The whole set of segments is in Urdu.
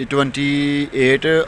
28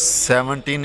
17,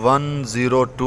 102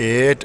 8,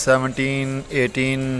17, 18,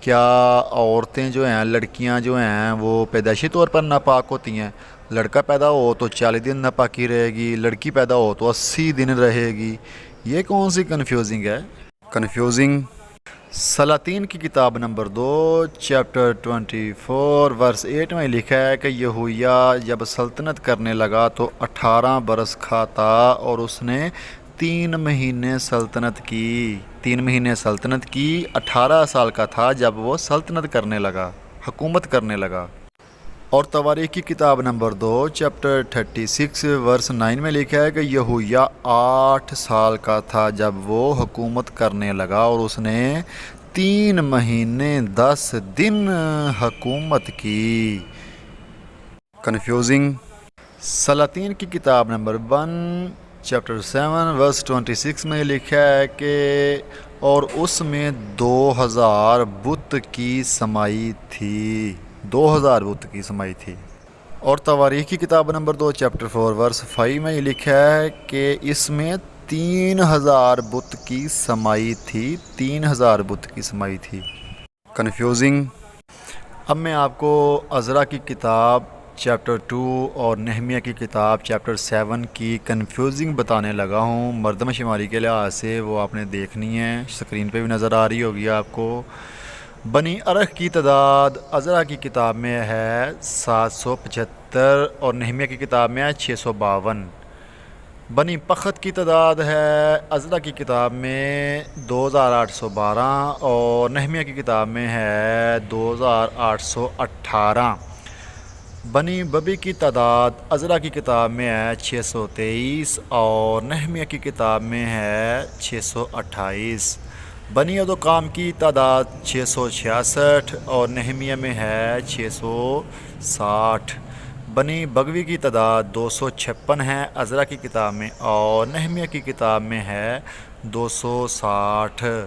کیا عورتیں جو ہیں لڑکیاں جو ہیں وہ پیدائشی طور پر ناپاک ہوتی ہیں؟ لڑکا پیدا ہو تو 40 دن ناپاکی رہے گی، لڑکی پیدا ہو تو 80 دن رہے گی۔ یہ کون سی کنفیوزنگ ہے؟ کنفیوزنگ۔ سلاطین کی کتاب نمبر 2 چیپٹر 24 ورس 8 میں لکھا ہے کہ یہویا جب سلطنت کرنے لگا تو 18 برس کا تھا اور اس نے 3 مہینے سلطنت کی 18 سال کا تھا جب وہ سلطنت کرنے لگا، حکومت کرنے لگا۔ اور تواریخ کی کتاب نمبر 2 چیپٹر 36 ورس 9 میں لکھا ہے کہ یہویا 8 سال کا تھا جب وہ حکومت کرنے لگا اور اس نے 3 مہینے 10 دن حکومت کی۔ کنفیوزنگ۔ سلاطین کی کتاب نمبر 1 چیپٹر 7 ورس 26 میں لکھا ہے کہ اور اس میں 2000 بت کی سمائی تھی، 2000 بت کی سمائی تھی۔ اور تواریخ کی کتاب نمبر 2 چیپٹر 4 ورس 5 میں یہ لکھا ہے کہ اس میں 3000 بت کی سمائی تھی، 3000 بت کی سمائی تھی۔ کنفیوزنگ۔ اب میں آپ کو عزرا کی کتاب چیپٹر 2 اور نہمیہ کی کتاب چیپٹر 7 کی کنفیوزنگ بتانے لگا ہوں۔ مردم شماری کے لحاظ سے وہ آپ نے دیکھنی ہے، سکرین پہ بھی نظر آ رہی ہوگی آپ کو۔ بنی ارخ کی تعداد عزرا کی کتاب میں ہے 775 اور نہمیہ کی کتاب میں ہے 652۔ بنی پخت کی تعداد ہے عزرا کی کتاب میں 2812 اور نہمیہ کی کتاب میں ہے 2818۔ بنی ببی کی تعداد عزرا کی کتاب میں ہے 623 اور نہمیہ کی کتاب میں ہے 628۔ بنی ادوکام کی تعداد 666 اور نہمیہ میں ہے 660۔ بنی بغوی کی تعداد 256 ہے عزرا کی کتاب میں اور نہمیہ کی کتاب میں ہے 260۔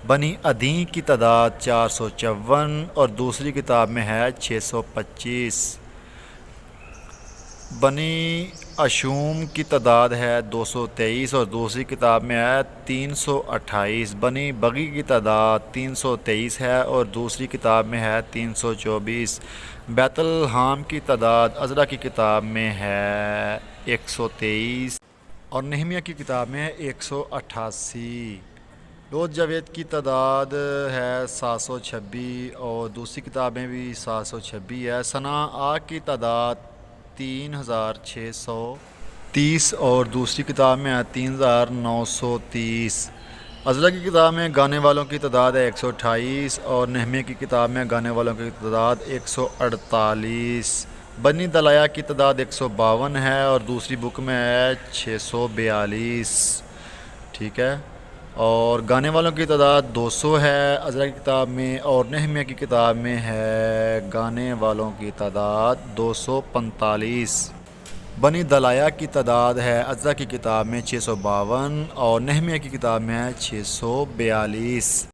بنی عدین کی تعداد 454 اور دوسری کتاب میں ہے 625۔ بنی اشوم کی تعداد ہے 223 اور دوسری کتاب میں ہے 328۔ بنی بغی کی تعداد 323 ہے اور دوسری کتاب میں ہے 324۔ بیت الحام کی تعداد عزرا کی کتاب میں ہے 123 اور نہمیہ کی کتاب میں ہے 188۔ لوت جاوید کی تعداد ہے 726 اور دوسری کتاب میں بھی 726 ہے۔ ثنا آگ کی تعداد 3630 اور دوسری کتاب میں ہے 3930۔ عزرا کی کتاب میں گانے والوں کی تعداد ہے 128 اور نہمیہ کی کتاب میں گانے والوں کی تعداد 148۔ بنی دلایا کی تعداد 152 ہے اور دوسری بک میں ہے 642۔ ٹھیک ہے، اور گانے والوں کی تعداد 200 ہے عزرا کی کتاب میں اور نہمیہ کی کتاب میں ہے گانے والوں کی تعداد 245۔ بنی دلایا کی تعداد ہے عزرا کی کتاب میں 652 اور نہمیہ کی کتاب میں ہے 642۔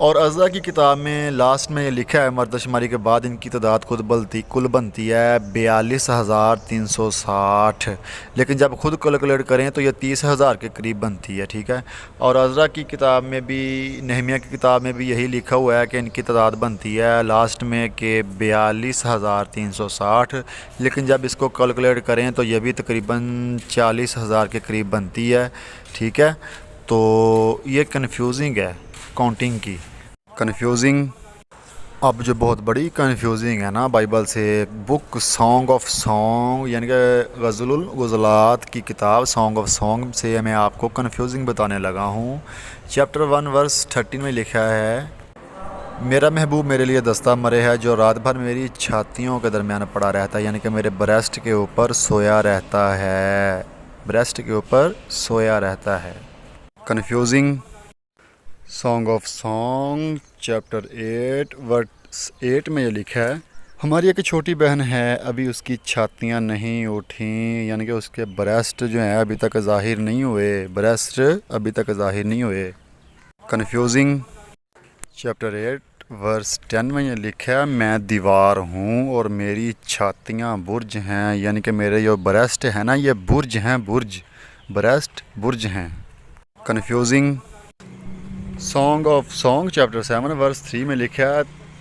اور عزرا کی کتاب میں لاسٹ میں یہ لکھا ہے مردہ شماری کے بعد ان کی تعداد کل بنتی ہے 42360، لیکن جب خود کیلکولیٹ کریں تو یہ 30000 کے قریب بنتی ہے۔ ٹھیک ہے، اور عزرا کی کتاب میں بھی نہمیہ کی کتاب میں بھی یہی لکھا ہوا ہے کہ ان کی تعداد بنتی ہے لاسٹ میں کہ 42360، لیکن جب اس کو کیلکولیٹ کریں تو یہ بھی تقریباً 40000 کے قریب بنتی ہے۔ ٹھیک ہے، تو یہ کنفیوزنگ ہے کاؤنٹنگ کی۔ کنفیوزنگ۔ اب جو بہت بڑی کنفیوزنگ ہے نا بائبل سے، بک سانگ آف سانگ یعنی کہ غزل الغزلات کی کتاب سانگ آف سانگ سے میں آپ کو کنفیوزنگ بتانے لگا ہوں۔ چیپٹر 1 ورس 13 میں لکھا ہے میرا محبوب میرے لیے دستہ مرے ہے جو رات بھر میری چھاتیوں کے درمیان پڑا رہتا ہے، یعنی کہ میرے بریسٹ کے اوپر سویا رہتا ہے، بریسٹ کے اوپر سویا رہتا ہے۔ Confusing. Song of song chapter 8 ورس 8 میں یہ لکھا ہے ہماری ایک چھوٹی بہن ہے، ابھی اس کی چھاتیاں نہیں اٹھیں، یعنی کہ اس کے بریسٹ جو ہیں ابھی تک ظاہر نہیں ہوئے، بریسٹ ابھی تک ظاہر نہیں ہوئے۔ کنفیوزنگ۔ چیپٹر 8 ورس 10 میں یہ لکھا ہے میں دیوار ہوں اور میری چھاتیاں برج ہیں، یعنی کہ میرے جو بریسٹ ہے نا یہ برج ہیں، برج، بریسٹ برج ہیں۔ Confusing. Song of song chapter 7 ورس 3 میں لکھا ہے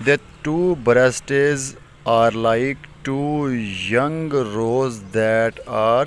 The two breasts are like two young rose that are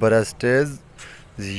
breasts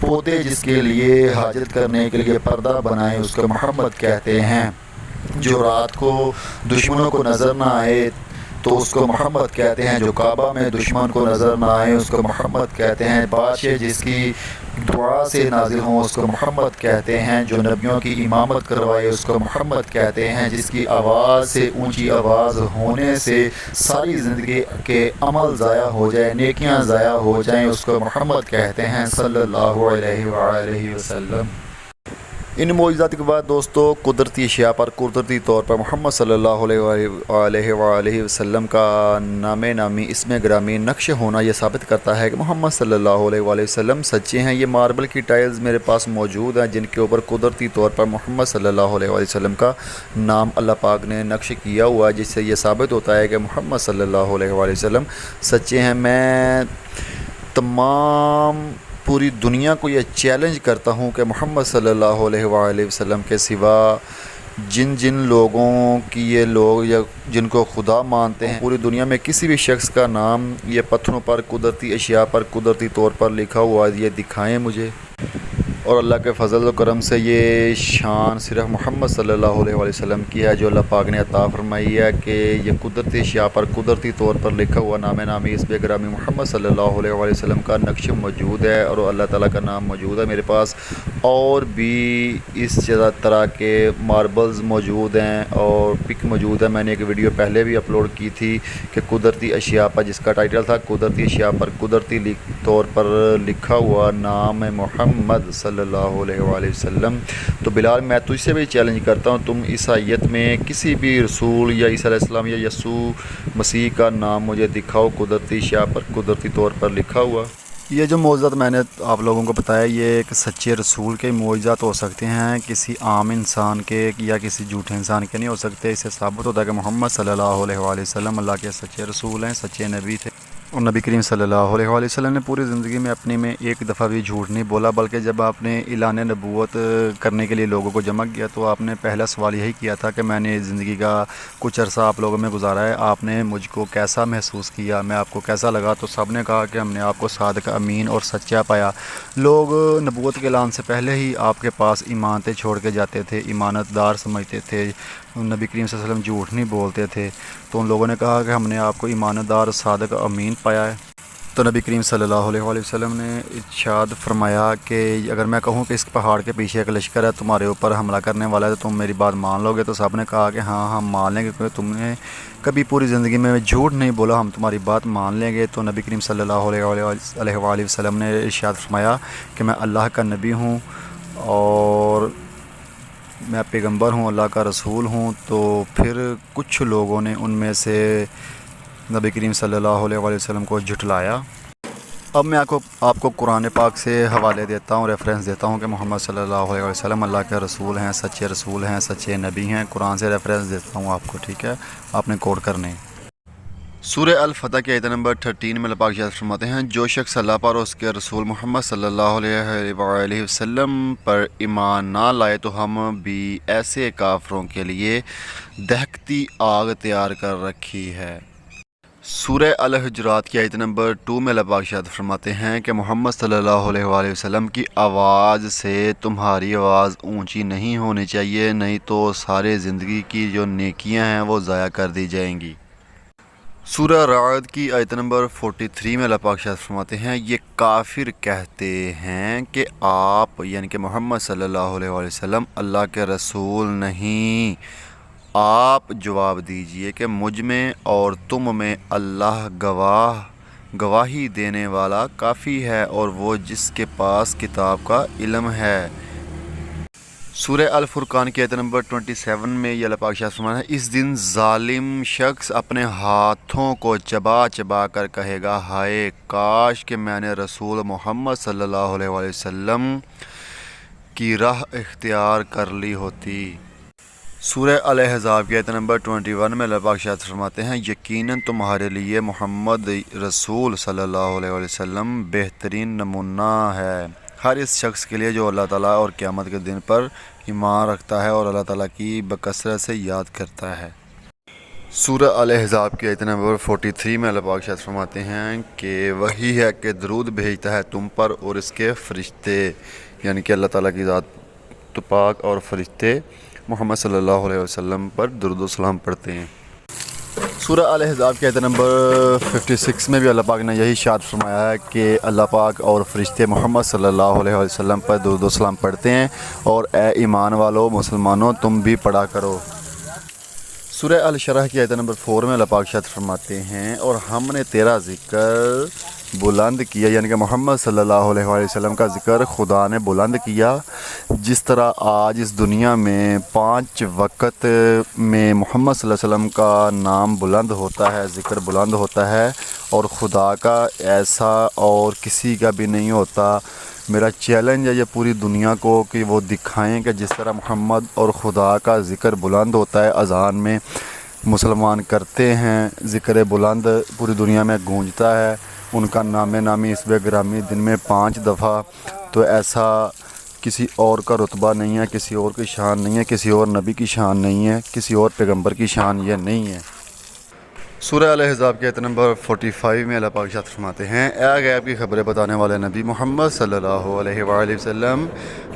پودے جس کے لیے حاجت کرنے کے لیے پردہ بنائیں اس کو محمد کہتے ہیں، جو رات کو دشمنوں کو نظر نہ آئے تو اس کو محمد کہتے ہیں، جو کعبہ میں دشمن کو نظر نہ آئے اس کو محمد کہتے ہیں، بادشاہ جس کی دعا سے نازل ہوں اس کو محمد کہتے ہیں، جو نبیوں کی امامت کروائے اس کو محمد کہتے ہیں، جس کی آواز سے اونچی آواز ہونے سے ساری زندگی کے عمل ضائع ہو جائے، نیکیاں ضائع ہو جائیں اس کو محمد کہتے ہیں صلی اللہ علیہ وآلہ وسلم۔ ان معجزات کے بعد دوستو قدرتی اشیاء پر قدرتی طور پر محمد صلی اللہ علیہ وآلہ وسلم کا نام نامی اسم گرامی نقش ہونا یہ ثابت کرتا ہے کہ محمد صلی اللہ علیہ وآلہ وسلم سچے ہیں۔ یہ ماربل کی ٹائلز میرے پاس موجود ہیں جن کے اوپر قدرتی طور پر محمد صلی اللہ علیہ وآلہ وسلم کا نام اللہ پاک نے نقش کیا ہوا ہے، جس سے یہ ثابت ہوتا ہے کہ محمد صلی اللہ علیہ وآلہ وسلم سچے ہیں۔ میں تمام پوری دنیا کو یہ چیلنج کرتا ہوں کہ محمد صلی اللہ علیہ وآلہ وسلم کے سوا جن لوگوں کی یہ لوگ یا جن کو خدا مانتے ہیں، پوری دنیا میں کسی بھی شخص کا نام یہ پتھروں پر قدرتی اشیاء پر قدرتی طور پر لکھا ہوا ہے یہ دکھائیں مجھے، اور اللہ کے فضل و کرم سے یہ شان صرف محمد صلی اللہ علیہ وآلہ وسلم کی ہے جو اللہ پاک نے عطا فرمائی ہے کہ یہ قدرتی اشیاء پر قدرتی طور پر لکھا ہوا نام نامی اس بے گرامی محمد صلی اللہ علیہ وآلہ وسلم کا نقش موجود ہے اور اللہ تعالیٰ کا نام موجود ہے میرے پاس۔ اور بھی اس طرح کے ماربلز موجود ہیں اور پک موجود ہے، میں نے ایک ویڈیو پہلے بھی اپلوڈ کی تھی کہ قدرتی اشیاء پر، جس کا ٹائٹل تھا قدرتی اشیاء پر قدرتی طور پر لکھا ہوا نام محمد صلی اللہ علیہ وآلہ وسلم۔ تو بلال میں تجھ سے بھی چیلنج کرتا ہوں، تم عیسائیت میں کسی بھی رسول یا عیسیٰ علیہ السلام یا یسوع مسیح کا نام مجھے دکھاؤ قدرتی اشیاء پر قدرتی طور پر لکھا ہوا۔ یہ جو معجزات میں نے آپ لوگوں کو بتایا یہ ایک سچے رسول کے معجزات ہو سکتے ہیں، کسی عام انسان کے یا کسی جھوٹے انسان کے نہیں ہو سکتے۔ اس سے ثابت ہوتا ہے کہ محمد صلی اللہ علیہ وآلہ وسلم اللہ کے سچے رسول ہیں، سچے نبی تھے، اور نبی کریم صلی اللہ علیہ وآلہ وسلم نے پوری زندگی میں اپنی میں ایک دفعہ بھی جھوٹ نہیں بولا، بلکہ جب آپ نے اعلان نبوت کرنے کے لیے لوگوں کو جمع کیا تو آپ نے پہلا سوال یہی کیا تھا کہ میں نے زندگی کا کچھ عرصہ آپ لوگوں میں گزارا ہے، آپ نے مجھ کو کیسا محسوس کیا، میں آپ کو کیسا لگا؟ تو سب نے کہا کہ ہم نے آپ کو صادق، امین اور سچا پایا۔ لوگ نبوت کے اعلان سے پہلے ہی آپ کے پاس ایمانتیں چھوڑ کے جاتے تھے، ایمانت دار سمجھتے تھے، نبی کریم صلی اللہ علیہ وسلم جھوٹ نہیں بولتے تھے، تو ان لوگوں نے کہا کہ ہم نے آپ کو ایمانت دار، صادق، امین پایا ہے۔ تو نبی کریم صلی اللہ علیہ وآلہ وسلم نے ارشاد فرمایا کہ اگر میں کہوں کہ اس پہاڑ کے پیچھے ایک لشکر ہے تمہارے اوپر حملہ کرنے والا ہے تو تم میری بات مان لو گے؟ تو سب نے کہا کہ ہاں ہم مان لیں گے، کیونکہ تم نے کبھی پوری زندگی میں جھوٹ نہیں بولا، ہم تمہاری بات مان لیں گے۔ تو نبی کریم صلی اللہ علیہ وآلہ وسلم نے ارشاد فرمایا کہ میں اللہ کا نبی ہوں اور میں پیغمبر ہوں، اللہ کا رسول ہوں۔ تو پھر کچھ لوگوں نے ان میں سے نبی کریم صلی اللہ علیہ وآلہ وسلم کو جھٹلایا۔ اب میں آپ کو قرآن پاک سے حوالے دیتا ہوں، ریفرنس دیتا ہوں کہ محمد صلی اللہ علیہ وسلم اللہ کے رسول ہیں، سچے رسول ہیں، سچے نبی ہیں۔ قرآن سے ریفرنس دیتا ہوں آپ کو، ٹھیک ہے؟ آپ نے کوڈ کرنے۔ سورہ الفتح کی آیت نمبر 13 میں اللہ پاک ارشاد فرماتے ہیں، جو شخص اللہ پر اور اس کے رسول محمد صلی اللہ علیہ وآلہ وسلم پر ایمان نہ لائے تو ہم بھی ایسے کافروں کے لیے دہکتی آگ تیار کر رکھی ہے۔ سورہ الحجرات کی آیت نمبر 2 میں اللہ پاک ارشاد فرماتے ہیں کہ محمد صلی اللہ علیہ وآلہ وسلم کی آواز سے تمہاری آواز اونچی نہیں ہونی چاہیے، نہیں تو سارے زندگی کی جو نیکیاں ہیں وہ ضائع کر دی جائیں گی۔ سورہ رعد کی آیت نمبر 43 میں اللہ پاک ارشاد فرماتے ہیں، یہ کافر کہتے ہیں کہ آپ یعنی کہ محمد صلی اللہ علیہ وآلہ وسلم اللہ کے رسول نہیں، آپ جواب دیجئے کہ مجھ میں اور تم میں اللہ گواہی دینے والا کافی ہے اور وہ جس کے پاس کتاب کا علم ہے۔ سورہ الفرقان کی آیت نمبر 27 میں یہ اللہ پاک ارشاد فرماتا ہے، اس دن ظالم شخص اپنے ہاتھوں کو چبا چبا کر کہے گا، ہائے کاش کہ میں نے رسول محمد صلی اللہ علیہ وآلہ وسلم کی راہ اختیار کر لی ہوتی۔ سورہ الاحزاب کی آیت نمبر 21 میں اللہ پاک ارشاد فرماتے ہیں، یقیناً تمہارے لیے محمد رسول صلی اللہ علیہ وآلہ وسلم بہترین نمونہ ہے ہر اس شخص کے لیے جو اللہ تعالیٰ اور قیامت کے دن پر ایمان رکھتا ہے اور اللہ تعالیٰ کی بکثرت سے یاد کرتا ہے۔ سورہ الاحزاب کی آیت نمبر 43 میں اللہ پاک شاید فرماتے ہیں کہ وہی ہے کہ درود بھیجتا ہے تم پر اور اس کے فرشتے، یعنی کہ اللہ تعالیٰ کی ذات تو پاک اور فرشتے محمد صلی اللہ علیہ وسلم پر درود و سلام پڑھتے ہیں۔ سورہ الاحزاب کی آیت نمبر 56 میں بھی اللہ پاک نے یہی ارشاد فرمایا ہے کہ اللہ پاک اور فرشتے محمد صلی اللہ علیہ وسلم پر درود و سلام پڑھتے ہیں، اور اے ایمان والو مسلمانوں تم بھی پڑھا کرو۔ سورہ الشرح کی آیت نمبر 4 میں اللہ پاک شاید فرماتے ہیں اور ہم نے تیرا ذکر بلند کیا، یعنی کہ محمد صلی اللہ علیہ وسلم کا ذکر خدا نے بلند کیا، جس طرح آج اس دنیا میں 5 وقت میں محمد صلی اللہ علیہ وسلم کا نام بلند ہوتا ہے، ذکر بلند ہوتا ہے، اور خدا کا ایسا اور کسی کا بھی نہیں ہوتا۔ میرا چیلنج ہے یہ پوری دنیا کو کہ وہ دکھائیں کہ جس طرح محمد اور خدا کا ذکر بلند ہوتا ہے، اذان میں مسلمان کرتے ہیں، ذکر بلند پوری دنیا میں گونجتا ہے، ان کا نام نامی اسب گرامی دن میں 5 دفعہ، تو ایسا کسی اور کا رتبہ نہیں ہے، کسی اور کی شان نہیں ہے، کسی اور نبی کی شان نہیں ہے، کسی اور پیغمبر کی شان یہ نہیں ہے۔ سورہ الاحزاب کی آیت نمبر 45 میں اللہ پاک ارشاد فرماتے ہیں، اے غیب کی خبریں بتانے والے نبی محمد صلی اللہ علیہ وآلہ وسلم،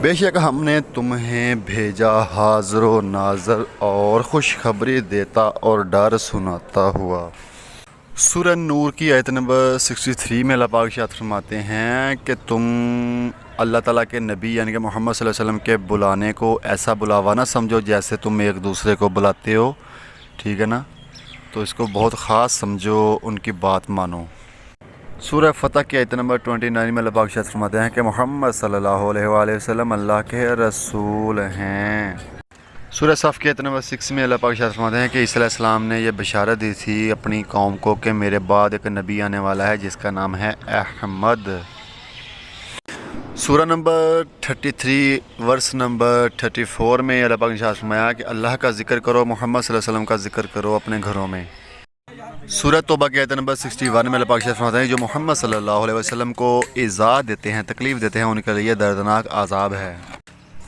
بے شک ہم نے تمہیں بھیجا حاضر و ناظر اور خوشخبری دیتا اور ڈر سناتا ہوا۔ سورہ نور کی آیت نمبر 63 میں اللہ پاک ارشاد فرماتے ہیں کہ تم اللہ تعالیٰ کے نبی یعنی کہ محمد صلی اللہ علیہ وسلم کے بلانے کو ایسا بلاوا نہ سمجھو جیسے تم ایک دوسرے کو بلاتے ہو، ٹھیک ہے نا، تو اس کو بہت خاص سمجھو، ان کی بات مانو۔ سورہ فتح کی آیت نمبر 29 میں اللہ پاک ارشاد فرماتے ہیں کہ محمد صلی اللہ علیہ وآلہ وسلم اللہ کے رسول ہیں۔ سورہ صف کی آیت نمبر 6 میں اللہ پاک ارشاد فرماتے ہیں کہ عیسیٰ علیہ السلام نے یہ بشارت دی تھی اپنی قوم کو کہ میرے بعد ایک نبی آنے والا ہے جس کا نام ہے احمد۔ سورہ نمبر 33 ورس نمبر 34 میں اللہ پاک نے ارشاد فرمایا کہ اللہ کا ذکر کرو، محمد صلی اللہ علیہ وسلم کا ذکر کرو اپنے گھروں میں۔ سورہ توبہ کی آیت نمبر 61 میں اللہ پاک ارشاد فرماتے ہیں جو محمد صلی اللہ علیہ وسلم کو ایذا دیتے ہیں، تکلیف دیتے ہیں، ان کے لیے دردناک عذاب ہے۔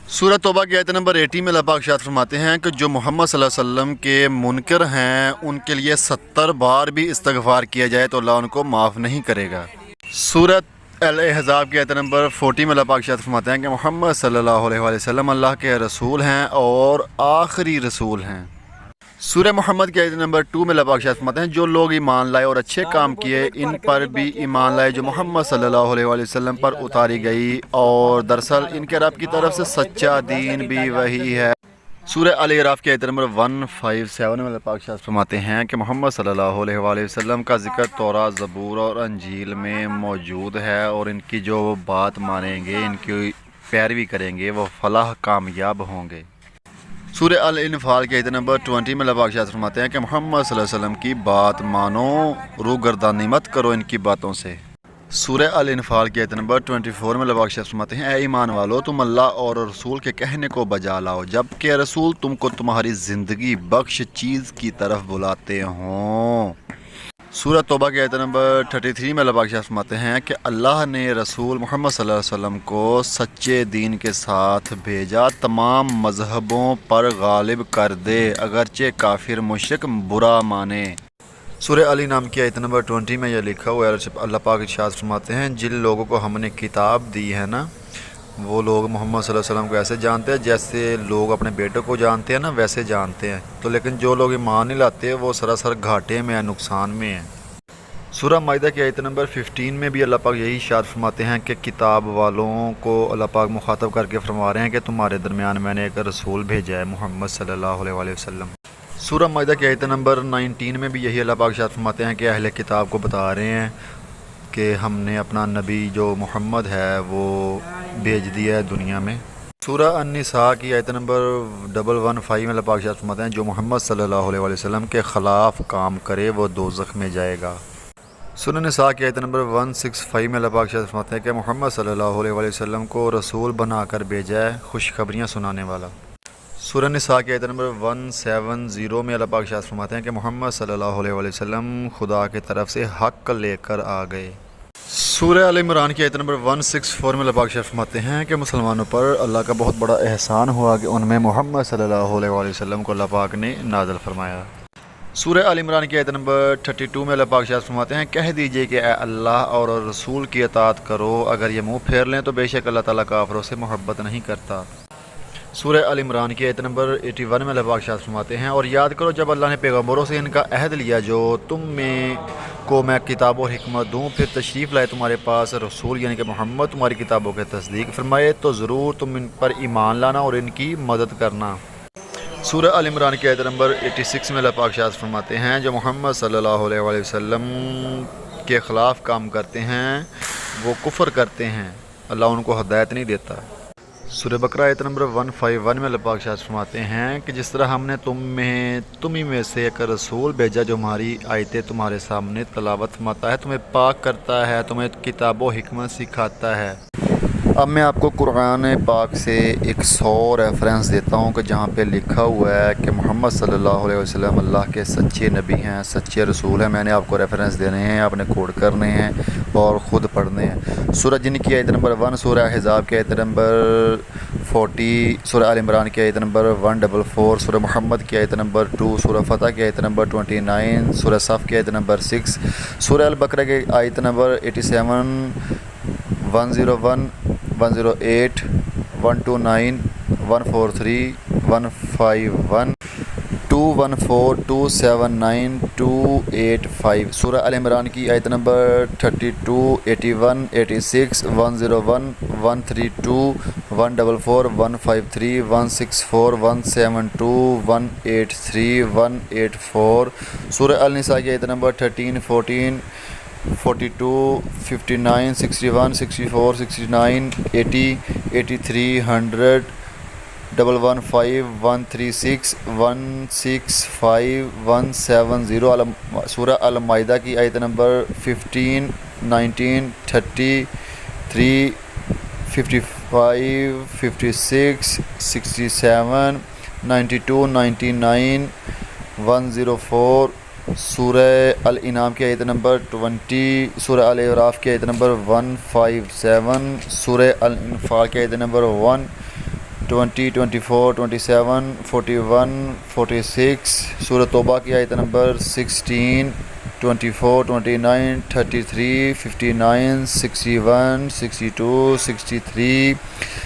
سورہ توبہ کی آیت نمبر 80 میں اللہ پاک ارشاد فرماتے ہیں کہ جو محمد صلی اللہ علیہ وسلم کے منکر ہیں ان کے لیے 70 بار بھی استغفار کیا جائے تو اللہ ان کو معاف نہیں کرے گا۔ سورہ الاحزاب کی آیت نمبر 40 میں اللہ پاک ارشاد فرماتے ہیں کہ محمد صلی اللہ علیہ وآلہ وسلم اللہ کے رسول ہیں اور آخری رسول ہیں۔ سورہ محمد کی آیت نمبر 2 میں اللہ پاک ارشاد فرماتے ہیں جو لوگ ایمان لائے اور اچھے کام کیے ان پر بھی ایمان لائے جو محمد صلی اللہ علیہ وآلہ وسلم پر اتاری گئی، اور دراصل ان کے رب کی طرف سے سچا دین بھی وہی ہے۔ سورہ الاعراف کی آیت نمبر 157 میں اللہ پاک ارشاد فرماتے ہیں کہ محمد صلی اللہ علیہ وآلہ وسلم کا ذکر تورات، زبور اور انجیل میں موجود ہے، اور ان کی جو بات مانیں گے، ان کی پیروی کریں گے، وہ فلاح کامیاب ہوں گے۔ سورہ الانفال کی آیت نمبر 20 میں اللہ پاک ارشاد فرماتے ہیں کہ محمد صلی اللہ علیہ وسلم کی بات مانو، روگردانی مت کرو ان کی باتوں سے۔ سورہ الانفال کی آیت نمبر 24 میں اللہ پاک ارشاد فرماتے ہیں اے ایمان والو تم اللہ اور رسول کے کہنے کو بجا لاؤ جب کہ رسول تم کو تمہاری زندگی بخش چیز کی طرف بلاتے ہوں۔ سورہ توبہ کی آیت نمبر 33 میں اللہ پاک ارشاد فرماتے ہیں کہ اللہ نے رسول محمد صلی اللہ علیہ وسلم کو سچے دین کے ساتھ بھیجا، تمام مذہبوں پر غالب کر دے اگرچہ کافر مشرک برا مانے۔ سورہ علی نام کی آیت نمبر 20 میں یہ لکھا ہوا ہے، اللہ پاک ارشاد فرماتے ہیں جن لوگوں کو ہم نے کتاب دی ہے نا وہ لوگ محمد صلی اللہ علیہ وسلم کو ایسے جانتے ہیں جیسے لوگ اپنے بیٹے کو جانتے ہیں نا، ویسے جانتے ہیں، تو لیکن جو لوگ ایمان نہیں لاتے وہ سراسر گھاٹے میں ہیں، نقصان میں ہیں۔ سورہ مائدہ کی آیت نمبر 15 میں بھی اللہ پاک یہی ارشاد فرماتے ہیں کہ کتاب والوں کو اللہ پاک مخاطب کر کے فرما رہے ہیں کہ تمہارے درمیان میں نے ایک رسول بھیجا ہے محمد صلی اللہ علیہ وآلہ وسلم۔ سورہ مائدہ کی آیت نمبر 19 میں بھی یہی اللہ پاک ارشاد فرماتے ہیں کہ اہل کتاب کو بتا رہے ہیں کہ ہم نے اپنا نبی جو محمد ہے وہ بھیج دیا ہے دنیا میں۔ سورہ النساء کی آیت نمبر 115 میں اللہ پاک ارشاد فرماتے ہیں جو محمد صلی اللہ علیہ وآلہ وسلم کے خلاف کام کرے وہ دوزخ میں جائے گا۔ سورہ النساء کی آیت نمبر 165 میں اللہ پاک ارشاد فرماتے ہیں کہ محمد صلی اللہ علیہ وآلہ وسلم کو رسول بنا کر بھیجا ہے، خوشخبریاں سنانے والا۔ سورہ نساء کی آیت نمبر 170 میں اللہ پاک ارشاد فرماتے ہیں کہ محمد صلی اللہ علیہ وآلہ وسلم خدا کی طرف سے حق لے کر آ گئے۔ سورہ ال عمران کی آیت نمبر 164 میں اللہ پاک ارشاد فرماتے ہیں کہ مسلمانوں پر اللہ کا بہت بڑا احسان ہوا کہ ان میں محمد صلی اللہ علیہ وآلہ وسلم کو اللہ پاک نے نازل فرمایا۔ سورہ آل عمران کی آیت نمبر 32 میں اللہ پاک ارشاد فرماتے ہیں کہہ دیجئے کہ اے اللہ اور رسول کی اطاعت کرو، اگر یہ منہ پھیر لیں تو بے شک اللہ تعالیٰ کافروں سے محبت نہیں کرتا۔ سورہ آل عمران کی آیت نمبر 81 میں اللہ پاک ارشاد فرماتے ہیں اور یاد کرو جب اللہ نے پیغمبروں سے ان کا عہد لیا جو تم میں کو میں کتاب اور حکمت دوں، پھر تشریف لائے تمہارے پاس رسول یعنی کہ محمد تمہاری کتابوں کے تصدیق فرمائے تو ضرور تم ان پر ایمان لانا اور ان کی مدد کرنا۔ سورہ آل عمران کی آیت نمبر 86 میں اللہ پاک ارشاد فرماتے ہیں جو محمد صلی اللہ علیہ وآلہ وسلم کے خلاف کام کرتے ہیں وہ کفر کرتے ہیں، اللہ ان کو ہدایت نہیں دیتا۔ سورہ بقرہ آیت نمبر 151 میں اللہ پاک ارشاد فرماتے ہیں کہ جس طرح ہم نے تم ہی میں سے ایک رسول بھیجا جو ہماری آیتیں تمہارے سامنے تلاوت فرماتا ہے، تمہیں پاک کرتا ہے، تمہیں کتاب و حکمت سکھاتا ہے۔ اب میں آپ کو قرآن پاک سے ایک 100 ریفرنس دیتا ہوں کہ جہاں پہ لکھا ہوا ہے کہ محمد صلی اللہ علیہ وسلم اللہ کے سچے نبی ہیں، سچے رسول ہیں۔ میں نے آپ کو ریفرنس دینے ہیں، آپ نے کوڈ کرنے ہیں اور خود پڑھنے ہیں۔ سورہ جن کی آیت نمبر 1، سورہ احزاب کی آیت نمبر 40، سورہ آل عمران کی آیت نمبر 144، سورہ محمد کی آیت نمبر 2، سورہ فتح کی آیت نمبر 29، سورہ صف کی آیت نمبر 6، سورہ البقرہ کی آیت نمبر 87، 101، 108، 129، 143، 151، 214، 279، 285۔ سورہ ال عمران کی آیت نمبر 32، 81، 86، 101، 132، 144، 153، 164، 172، 183، 184۔ سورہ النساء کی آیت نمبر 13، 14، 42، 59، 61، 64، 69، 80، 83، 100، 115، 136، 165، 170۔ سورہ المائدہ کی آیت نمبر 15، 19، 33، 55، 56، 67، 92، 99، 104۔ سورہ الانعام کی آیت نمبر 20، سورہ الاعراف کی آیت نمبر 157، سورہ الانفال کی آیت نمبر 1، 20، 24، 27، 41، 46۔ سورہ توبہ کی آیت نمبر 16، 24، 29، 33، 59، 61، 62، 63،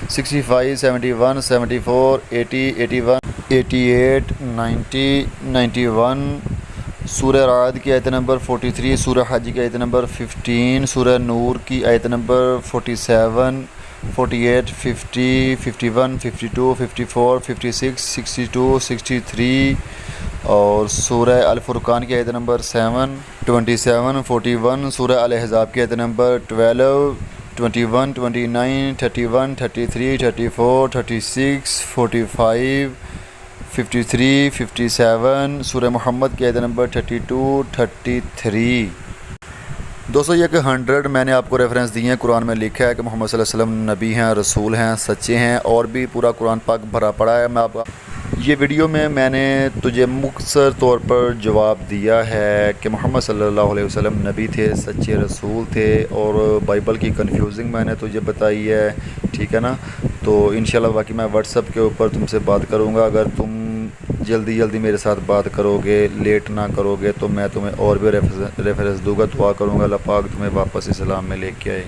65، 71، 74، 80، 81، 88، 90، 91۔ سورہ رعد کی آیت نمبر 43، سورہ حج کی آیت نمبر 15، سورہ نور کی آیت نمبر 47، 48، 50، 51، 52، 54، 56، 62، 63۔ اور سورہ الفرقان کی آیت نمبر 7، 27، 41۔ سورہ الاحزاب کی آیت نمبر 12، 21، 29، 31، 33، 34، 36، 45، 53، 57۔ سورہ محمد کی آیت نمبر 32، 33۔ دوستو یہ کہ 100 میں نے آپ کو ریفرنس دی ہیں، قرآن میں لکھا ہے کہ محمد صلی اللہ علیہ وسلم نبی ہیں، رسول ہیں، سچے ہیں، اور بھی پورا قرآن پاک بھرا پڑا ہے۔ میں آپ کا یہ ویڈیو میں نے تجھے مختصر طور پر جواب دیا ہے کہ محمد صلی اللہ علیہ وسلم نبی تھے، سچے رسول تھے، اور بائبل کی کنفیوزنگ میں نے تجھے بتائی ہے، ٹھیک ہے نا؟ تو انشاءاللہ باقی میں واٹس ایپ کے اوپر تم سے بات کروں گا۔ اگر تم جلدی میرے ساتھ بات کرو گے، لیٹ نہ کرو گے، تو میں تمہیں اور بھی ریفرنس دوں گا۔ دعا کروں گا اللہ پاک تمہیں واپس اسلام میں لے کے آئے۔